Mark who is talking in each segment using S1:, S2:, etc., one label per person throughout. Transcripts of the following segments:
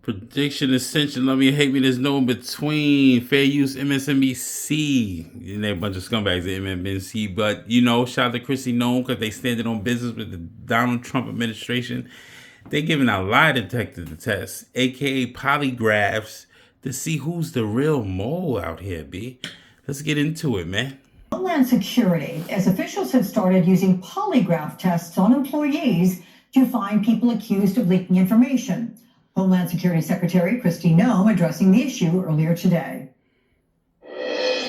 S1: Prediction Ascension, love me or hate me, there's no in between. Fair use, MSNBC. And they're a bunch of scumbags at MSNBC. But, shout out to Chrissy Noem because they standing on business with the Donald Trump administration. They're giving out lie detector tests, a.k.a. polygraphs, to see who's the real mole out here, B. Let's get into it, man.
S2: Homeland Security, as officials have started using polygraph tests on employees to find people accused of leaking information. Homeland Security Secretary Kristi Noem addressing the issue earlier today.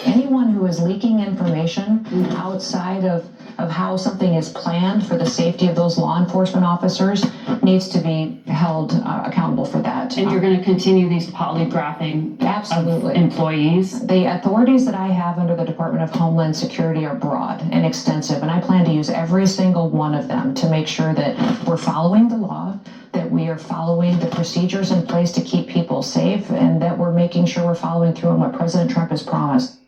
S3: Anyone who is leaking information outside of how something is planned for the safety of those law enforcement officers needs to be held accountable for that.
S4: And you're going to continue these polygraphing
S3: Absolutely.
S4: Of employees?
S3: The authorities that I have under the Department of Homeland Security are broad and extensive, and I plan to use every single one of them to make sure that we're following the law, that we are following the procedures in place to keep people safe, and that we're making sure we're following through on what President Trump has promised.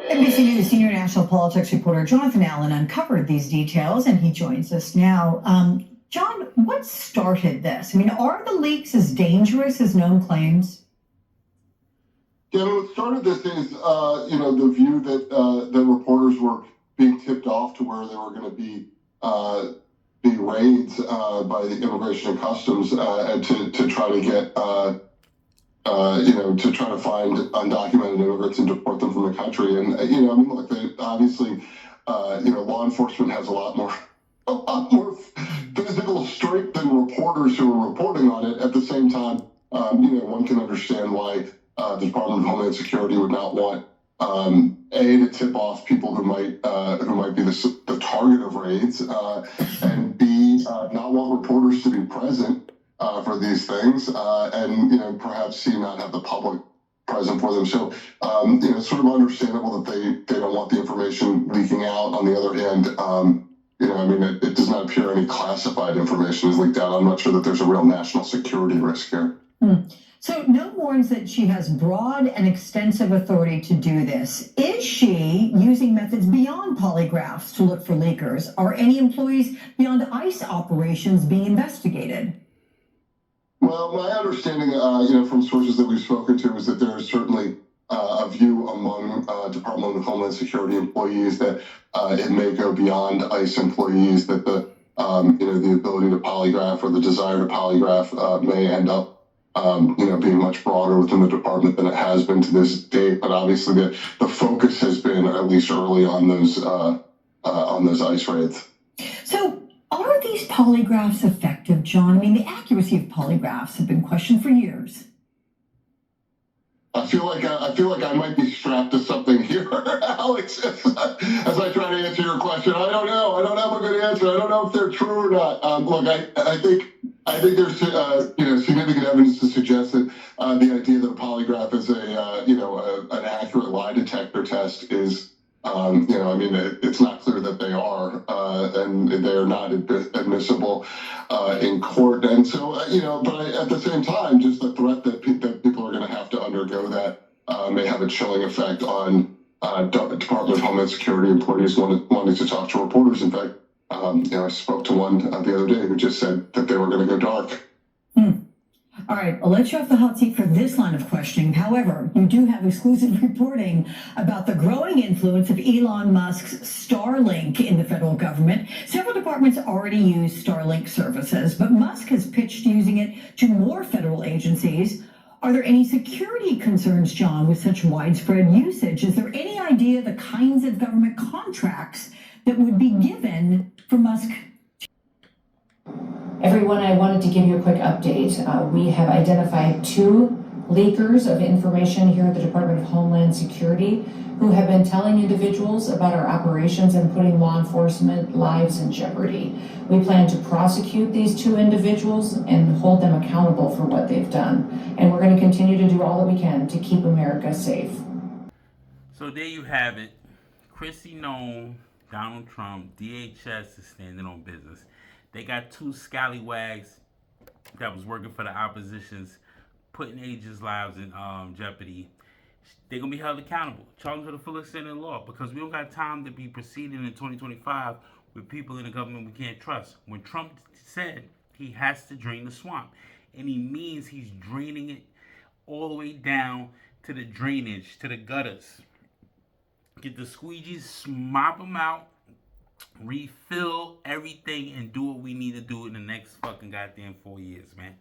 S2: NBC News senior national politics reporter Jonathan Allen uncovered these details, and he joins us now. John, what started this? I mean, are the leaks as dangerous as Noem claims?
S5: Yeah, what started this is, the view that the reporters were being tipped off to where there were going to be raids by the Immigration and Customs to try to get, to try to find undocumented immigrants and deport them from the country. And, look, obviously, law enforcement has a lot more physical strength than reporters who are reporting on it. At the same time, one can understand why the Department of Homeland Security would not want to tip off people who might be the target of raids, and B, not want reporters to be present for these things, and perhaps not have the public present for them. So sort of understandable that they don't want the information leaking out. On the other hand, it does not appear any classified information is leaked out. I'm not sure that there's a real national security risk here.
S2: So Noem warns that she has broad and extensive authority to do this. Is she using methods beyond polygraphs to look for leakers? Are any employees beyond ICE operations being investigated?
S5: Well, my understanding, from sources that we've spoken to, is that there is certainly a view among Department of Homeland Security employees that it may go beyond ICE employees, that the ability to polygraph or the desire to polygraph may end up being much broader within the department than it has been to this date. But obviously, the focus has been, at least early, on those ICE raids.
S2: So, are these polygraphs effective, John? I mean, the accuracy of polygraphs have been questioned for years.
S5: I feel like I might be strapped to something here, Alex, as I try to answer your question. I don't know. I don't have a good answer. I don't know if they're true or not. Look, I think there's significant evidence to suggest that the idea that a polygraph is an accurate lie detector test is it's not clear that they are, and they are not admissible in court. And so, but at the same time, just the threat that people are going to have to undergo that may have a chilling effect on Department of Homeland Security employees wanting to talk to reporters. In fact, I spoke to one the other day who just said that they were going to go dark.
S2: All right, I'll let you off the hot seat for this line of questioning. However, you do have exclusive reporting about the growing influence of Elon Musk's Starlink in the federal government. Several departments already use Starlink services, but Musk has pitched using it to more federal agencies. Are there any security concerns, John, with such widespread usage? Is there any idea the kinds of government contracts that would be given for Musk?
S3: Everyone, I wanted to give you a quick update. We have identified 2 leakers of information here at the Department of Homeland Security who have been telling individuals about our operations and putting law enforcement lives in jeopardy. We plan to prosecute these 2 individuals and hold them accountable for what they've done. And we're going to continue to do all that we can to keep America safe.
S1: So there you have it. Kristi Noem, Donald Trump, DHS is standing on business. They got 2 scallywags that was working for the oppositions, putting agents' lives in jeopardy. They're going to be held accountable, charged with the full extent of the law, because we don't got time to be proceeding in 2025 with people in the government we can't trust. When Trump said he has to drain the swamp, any means, he's draining it all the way down to the drainage, to the gutters. Get the squeegees, mop them out, refill everything, and do what we need to do in the next fucking goddamn 4 years, man.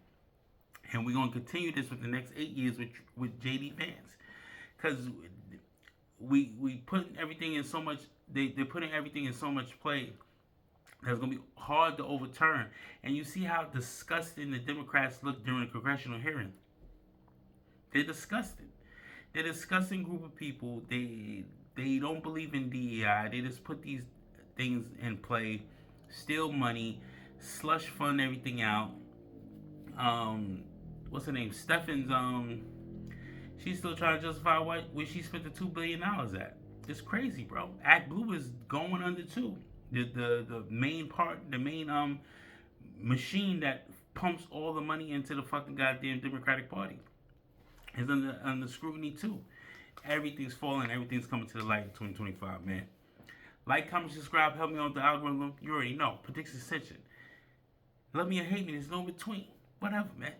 S1: And we're gonna continue this with the next 8 years with JD Vance, because we putting everything in so much. They're putting everything in so much play that's gonna be hard to overturn. And you see how disgusting the Democrats look during the congressional hearing. They're disgusted. They're a disgusting group of people. They don't believe in DEI. They just put these things in play, steal money, slush fund everything out. What's her name? Steffens. She's still trying to justify where she spent the $2 billion at. It's crazy, bro. ActBlue is going under too. The main machine that pumps all the money into the fucking goddamn Democratic Party is under scrutiny too. Everything's falling. Everything's coming to the light in 2025, man. Like, comment, subscribe, help me on the algorithm. You already know. Predict ascension. Love me or hate me, there's no between. Whatever, man.